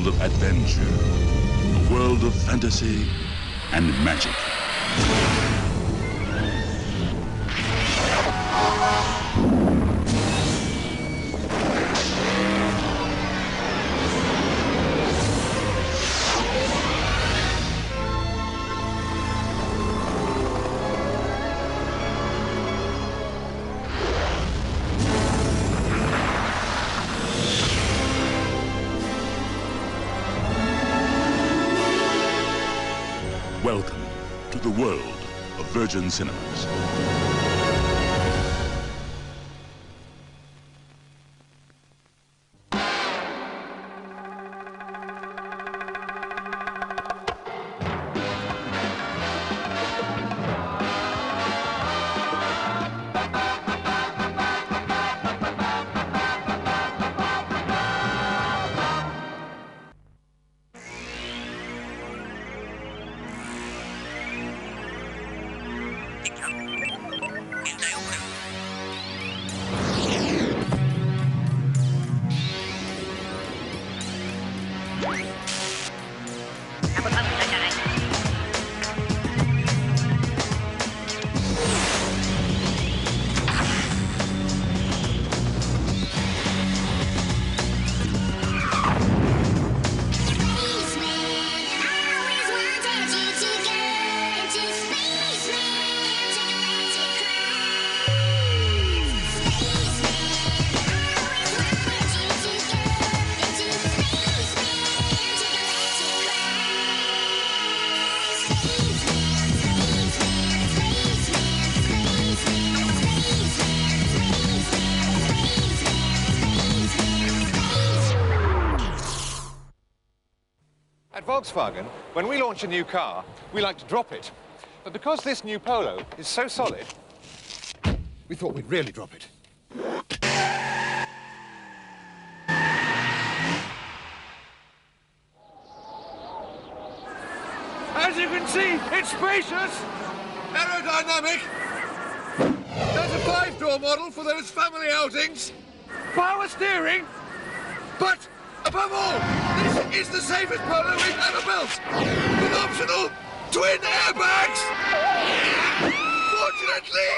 world of adventure, a world of fantasy and magic. Welcome to the world of Virgin Cinemas. At Volkswagen, when we launch a new car, we like to drop it. But because this new Polo is so solid, we thought we'd really drop it. As you can see, it's spacious, aerodynamic. There's a 5-door model for those family outings, power steering, but above all, this is the safest Polo we've ever built, with optional twin airbags! Fortunately!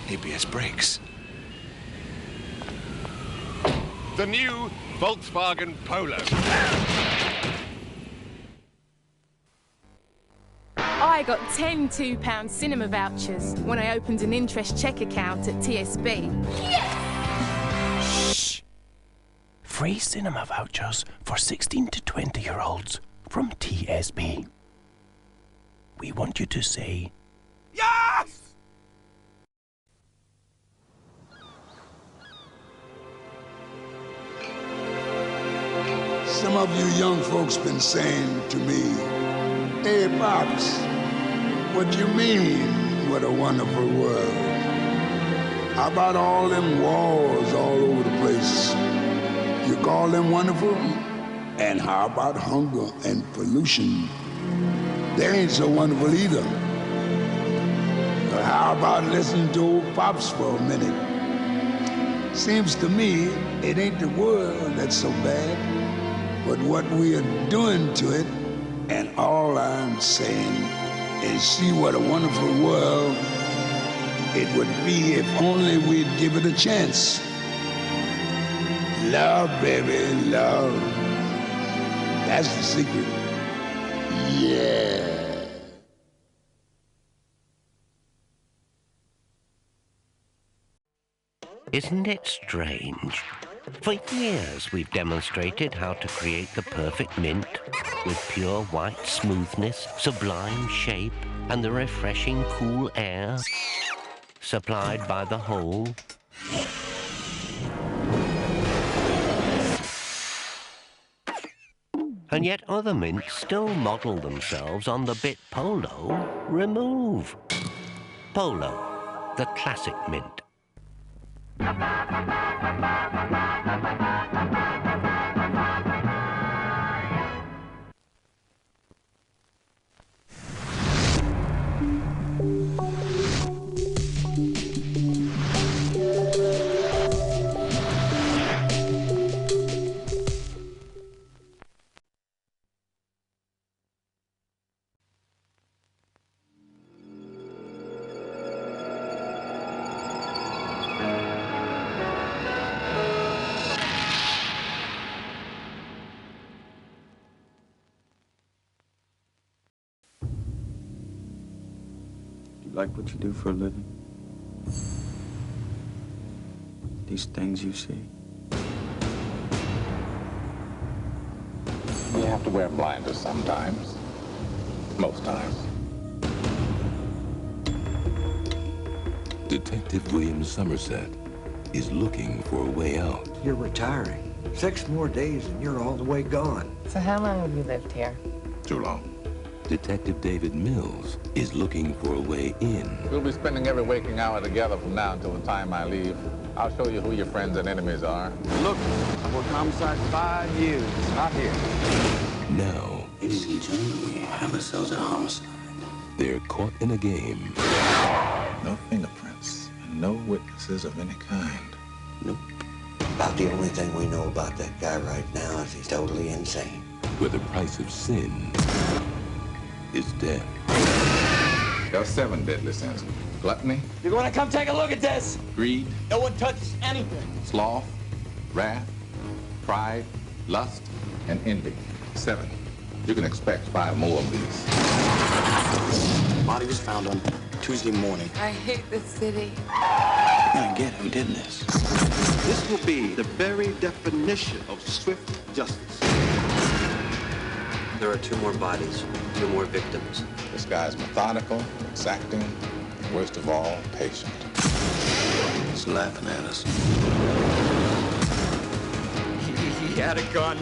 ABS brakes. The new Volkswagen Polo. I got 10 £2 cinema vouchers when I opened an interest check account at TSB. Shh! Free cinema vouchers for 16 to 20-year-olds from TSB. We want you to say, Yes! Some of you young folks been saying to me, "Hey, Pops, what you mean, what a wonderful world? How about all them wars all over the place? You call them wonderful? And how about hunger and pollution? They ain't so wonderful either. But how about listening to old Pops for a minute? Seems to me it ain't the world that's so bad, but what we are doing to it. And all I'm saying is see what a wonderful world it would be if only we'd give it a chance. Love, baby, love. That's the secret. Yeah. Isn't it strange? For years, we've demonstrated how to create the perfect mint with pure white smoothness, sublime shape, and the refreshing cool air supplied by the whole. And yet other mints still model themselves on the bit Polo remove. Polo, the classic mint. You like what you do for a living? These things you see? You have to wear blinders sometimes. Most times. Detective William Somerset is looking for a way out. You're retiring. 6 more days and you're all the way gone. So how long have you lived here? Too long. Detective David Mills is looking for a way in. We'll be spending every waking hour together from now until the time I leave. I'll show you who your friends and enemies are. Look, I've worked homicide 5 years. Not here. Now, Ladies and gentlemen, we have ourselves a homicide. they're caught in a game. No fingerprints and no witnesses of any kind. Nope. About the only thing we know about that guy right now is he's totally insane. Where the price of sin is death. There are 7 deadly sins. Gluttony, You're going to come take a look at this? greed, No one touches anything. sloth, wrath, pride, lust, and envy. 7. You can expect 5 more of these. Body was found on Tuesday morning. I hate this city. You're gonna get who did this. This will be the very definition of swift justice. There are 2 more bodies, 2 more victims. This guy's methodical, exacting, and worst of all, patient. He's laughing at us. He had a gun.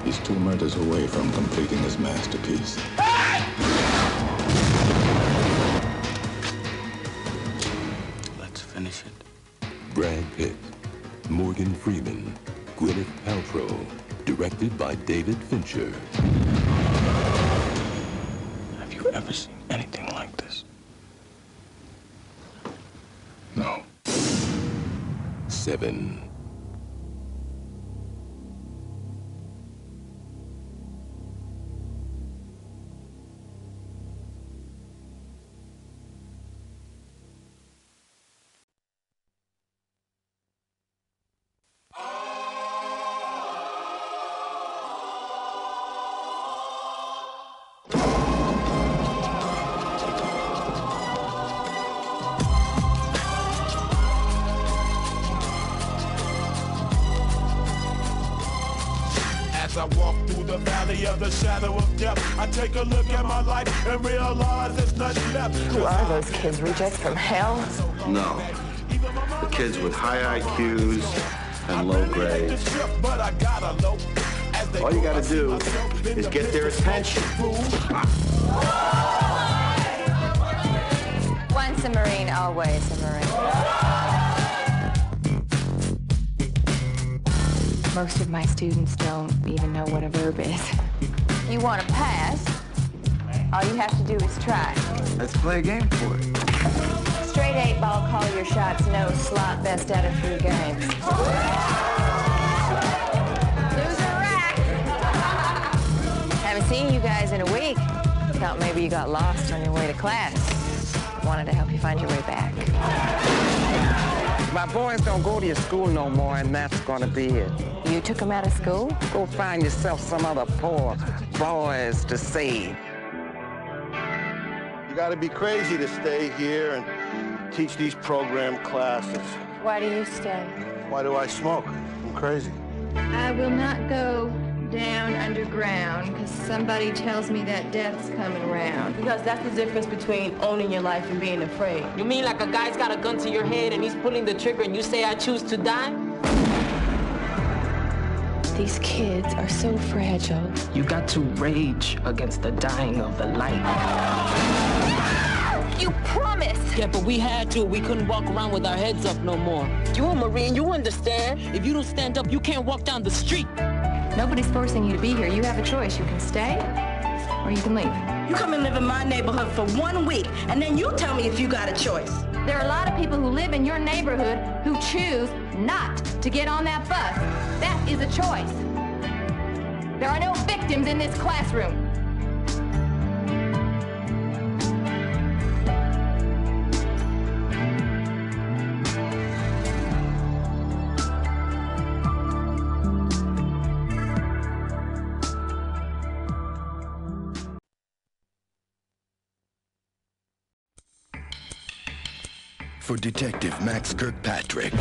He's 2 murders away from completing his masterpiece. Let's finish it. Brad Pitt, Morgan Freeman, Gwyneth Paltrow, directed by David Fincher. Have you ever seen anything like this? No. 7. As I walk through the valley of the shadow of death, I take a look at my life and realize there's nothing left. Who are those kids? Rejects from hell? No. The kids with high IQs and low grades. All you gotta do is get their attention. Once a Marine, always a Marine. Most of my students don't even know what a verb is. You want to pass? All you have to do is try. Let's play a game for it. Straight 8-ball, call your shots, no slot, best out of 3 games. Loser rack! Haven't seen you guys in a week. Thought maybe you got lost on your way to class. Wanted to help you find your way back. My boys don't go to your school no more, and that's gonna be it. You took them out of school? Go find yourself some other poor boys to save. You gotta be crazy to stay here and teach these program classes. Why do you stay? Why do I smoke? I'm crazy. I will not go down underground because somebody tells me that death's coming around. Because that's the difference between owning your life and being afraid. You mean like a guy's got a gun to your head and he's pulling the trigger and you say, I choose to die? These kids are so fragile. You got to rage against the dying of the light. You promised! Yeah, but we had to. We couldn't walk around with our heads up no more. You're a Marine, you understand. If you don't stand up, you can't walk down the street. Nobody's forcing you to be here. You have a choice. You can stay or you can leave. You come and live in my neighborhood for 1 week, and then you tell me if you got a choice. There are a lot of people who live in your neighborhood who choose not to get on that bus. That is a choice. There are no victims in this classroom. For Detective Max Kirkpatrick,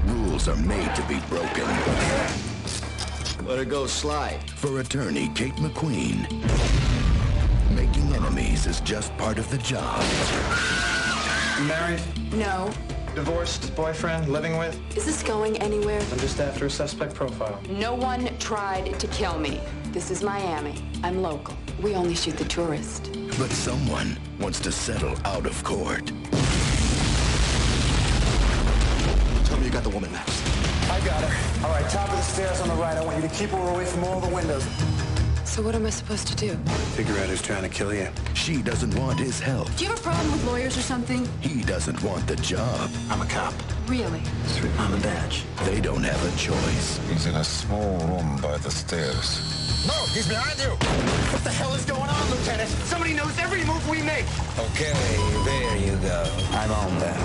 rules are made to be broken. Let her go slide. For attorney Kate McQueen, making enemies is just part of the job. You married? No. Divorced? Boyfriend? Living with? Is this going anywhere? I'm just after a suspect profile. No one tried to kill me. This is Miami. I'm local. We only shoot the tourist. But someone wants to settle out of court. Tell me you got the woman, Max. I got her. All right, top of the stairs on the right. I want you to keep her away from all the windows. So what am I supposed to do? Figure out who's trying to kill you. She doesn't want his help. Do you have a problem with lawyers or something? He doesn't want the job. I'm a cop. Really? Sweet mama badge. They don't have a choice. He's in a small room by the stairs. No, he's behind you. What the hell is going on, Lieutenant? Somebody knows every move we make. Okay, there you go. I'm on that.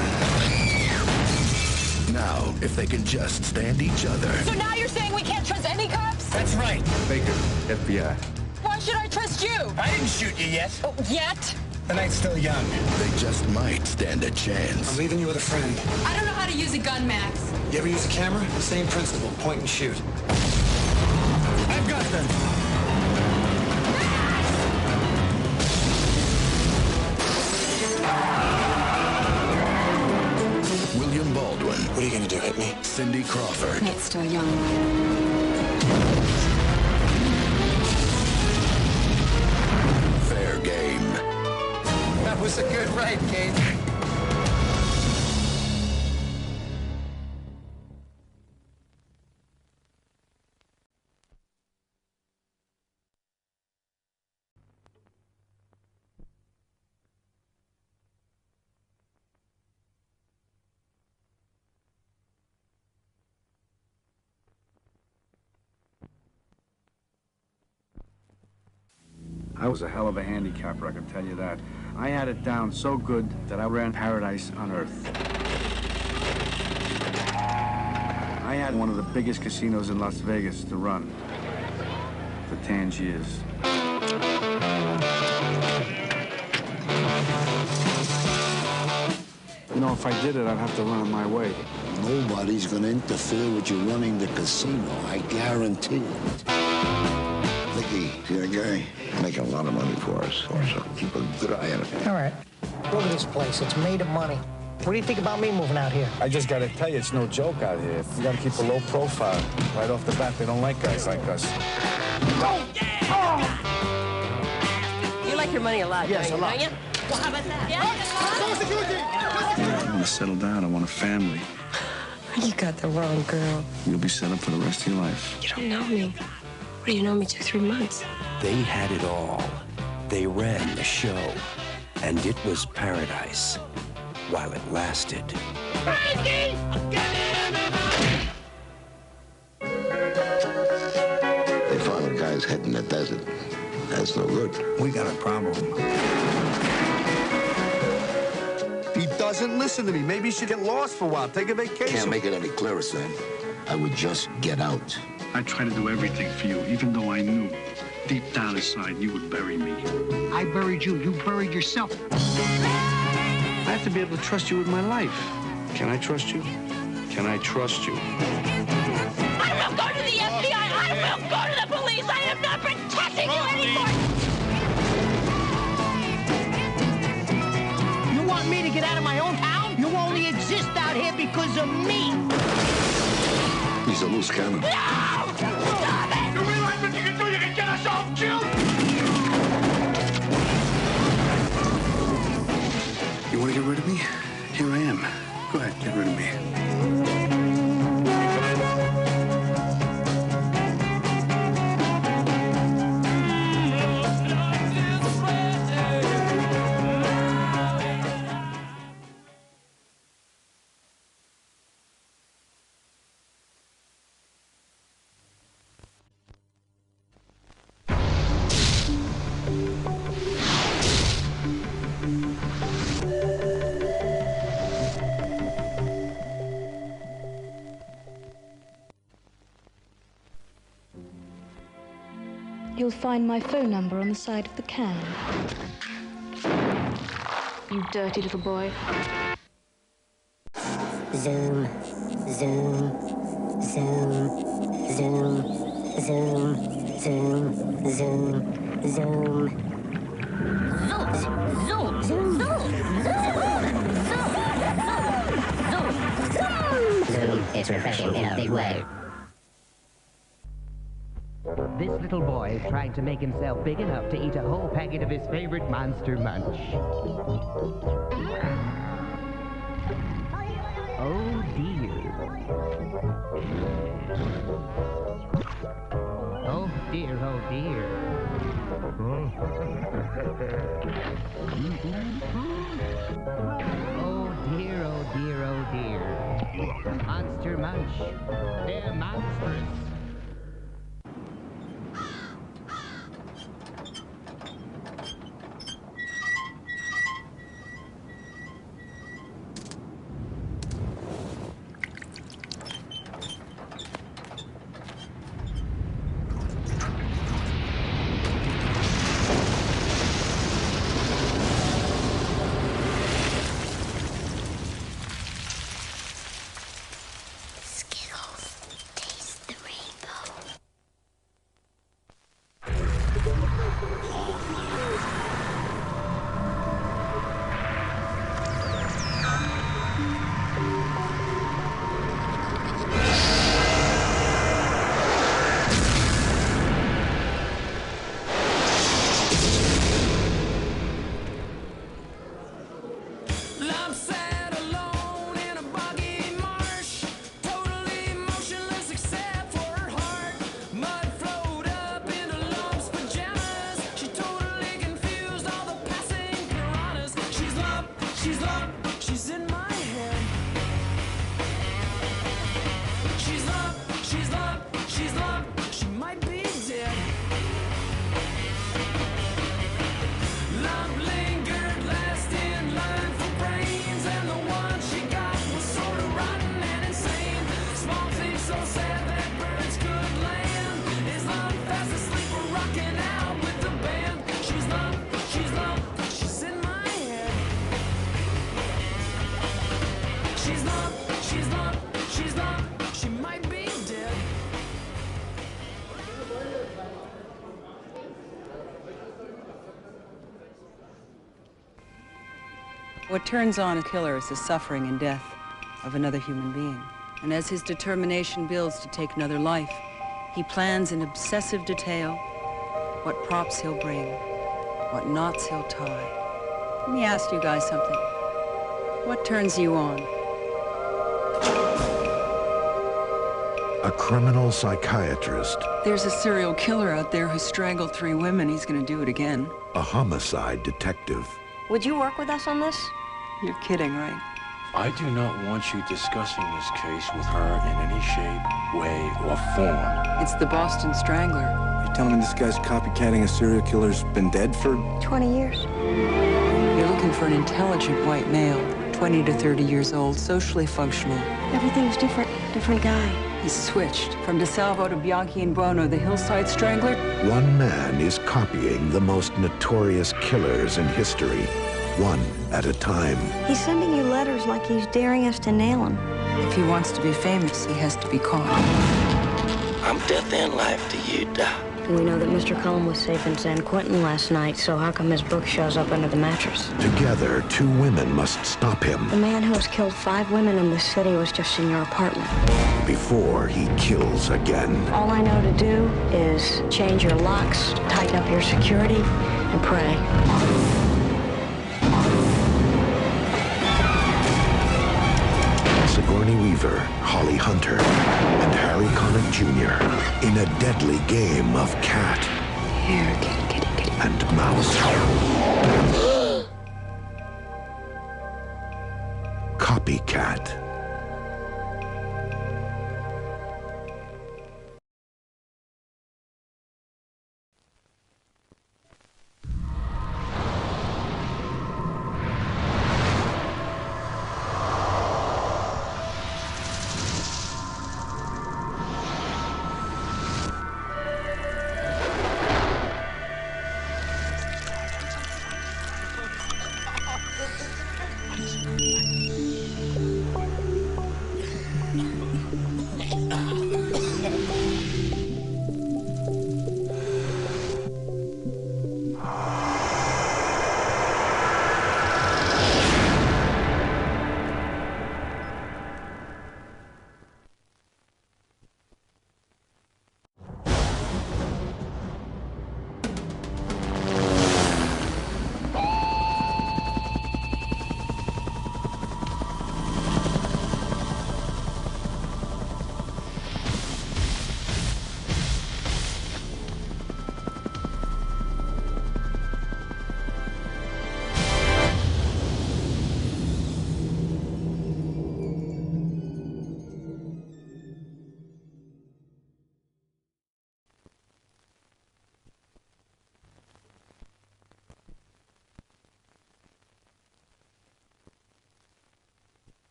Now, if they can just stand each other. So now you're saying we can't trust any cops? That's right. Baker, FBI. Why should I trust you? I didn't shoot you yet. Oh, yet? The night's still young. They just might stand a chance. I'm leaving you with a friend. I don't know how to use a gun, Max. You ever use a camera? The same principle. Point and shoot. I've got them. William Baldwin. What are you gonna do, hit me? Cindy Crawford. It's still young. Fair game. That was a good ride, Kate. I was a hell of a handicapper, I can tell you that. I had it down so good that I ran paradise on earth. I had one of the biggest casinos in Las Vegas to run for 10 years. You know, if I did it, I'd have to run it my way. Nobody's gonna interfere with you running the casino, I guarantee it. Nicky, see that guy? Making a lot of money for us. So keep a good eye on it. All right. Look at this place. It's made of money. What do you think about me moving out here? I just gotta tell you, it's no joke out here. You gotta keep a low profile. Right off the bat, they don't like guys like us. You like your money a lot, Yes, don't a lot. you? Well, how about that? I want to settle down. I want a family. You got the wrong girl. You'll be set up for the rest of your life. You don't know me. What do you know me 2-3 months? They had it all. They ran the show. And it was paradise while it lasted. They found a guy's head in the desert. That's no good. We got a problem. He doesn't listen to me. Maybe you should get lost for a while. Take a vacation. Can't make it any clearer, Sam. I would just get out. I tried to do everything for you, even though I knew deep down inside you would bury me. I buried you. You buried yourself. I have to be able to trust you with my life. Can I trust you? Can I trust you? I will go to the FBI. I will go to the police. I am not protecting you anymore. You want me to get out of my own town? You only exist out here because of me. He's a loose cannon. No! Stop it! You realize what you can do? You can get us all killed! You want to get rid of me? Here I am. Go ahead, get rid of me. You'll find my phone number on the side of the can. you dirty little boy. Zoom, zoom, zoom, zoom, zoom, zoom, zoom, zoom. Zoom. It's refreshing in a big way. This little boy is trying to make himself big enough to eat a whole packet of his favorite Monster Munch. Oh dear. Oh dear, oh dear. Oh dear, oh dear, oh dear. Monster Munch. They're monstrous. What turns on a killer is the suffering and death of another human being. And as his determination builds to take another life, he plans in obsessive detail what props he'll bring, what knots he'll tie. Let me ask you guys something. What turns you on? A criminal psychiatrist. There's a serial killer out there who strangled 3 women. He's gonna do it again. A homicide detective. Would you work with us on this? You're kidding, right? I do not want you discussing this case with her in any shape, way, or form. It's the Boston Strangler. You telling me this guy's copycatting a serial killer's been dead for 20 years. You're looking for an intelligent white male, 20 to 30 years old, socially functional. Everything's different. Different guy. He's switched from DeSalvo to Bianchi and Buono, the hillside strangler. One man is copying the most notorious killers in history, one at a time. He's sending you letters like he's daring us to nail him. If he wants to be famous, he has to be caught. I'm death and life to you, Doc. We know that Mr. Cullen was safe in San Quentin last night, so how come his book shows up under the mattress? Together, 2 women must stop him. The man who has killed 5 women in this city was just in your apartment. Before he kills again. All I know to do is change your locks, tighten up your security, and pray. Sigourney Weaver, Holly Hunter, and Harry Connick Jr. in a deadly game of cat. Here, kitty. And mouse. Copycat.